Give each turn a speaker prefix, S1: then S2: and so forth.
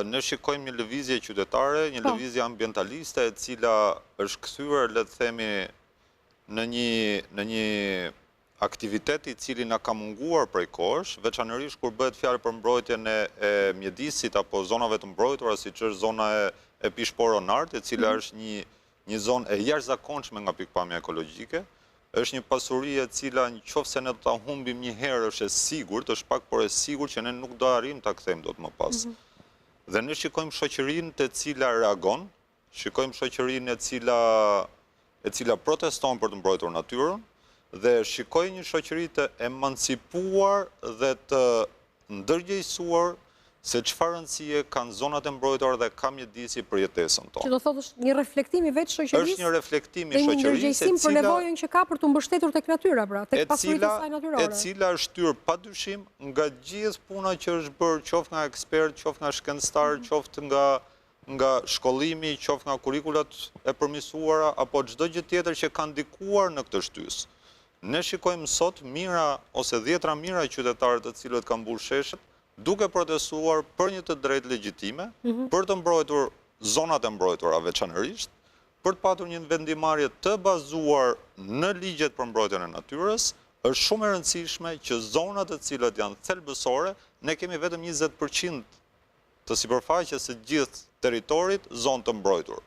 S1: Ne shikojmë një lëvizje qytetare, një lëvizje ambientaliste, e cila është kthyer, le të themi, në një aktivitet i cili na ka munguar prej kohësh, veçanërisht kur bëhet fjalë për mbrojtjen e mjedisit apo zonave të mbrojtura, siç është zona e Pishpor-Onart, e cila është një zonë e jashtëzakonshme nga pikpamja ekologjike. Është një pasuri e cila nëse ne do ta humbim një herë është e sigurt, është pak por e sigurt që ne nuk do arrijmë ta kthejmë dot më pas. Dhe ne shikojmë shoqërinë të cila reagon, shikojmë shoqërinë e cila proteston për të mbrojtur natyrën, dhe shikoj një shoqëri të emancipuar dhe të ndërgjegjësuar se çfarë rëndësie kanë zonat e mbrojtura dhe ka mjedisi për jetesën tonë.
S2: Që do thotë është një reflektim i vetë shoqërisë.
S1: Është një reflektim i
S2: shoqërisë. Dhe një ndërgjegjësim për nevojën që ka për të mbështetur tek natyra, pra, tek pasuritë e saj natyrore.
S1: E cila është shtyr padyshim nga gjithë puna që është bërë, qoftë nga ekspert, qoftë nga shkencëtar, qoftë nga shkollimi, qoftë nga kurrikulat e përmirësuara apo çdo gjë tjetër që ka ndikuar në këtë shtys. Ne shikojmë sot mira ose dhjetra mira qytetarë të cilët kanë mbushur sheshet, duke protestuar për një të drejtë legjitime, për të mbrojtur zonat e mbrojtura veçanërisht, për të patur një vendimarrje të bazuar në ligjet për mbrojtjen e natyrës. Është shumë e rëndësishme që zonat të cilat janë thelbësore, ne kemi vetëm 20% të sipërfaqes së gjithë territorit zonë të mbrojtur.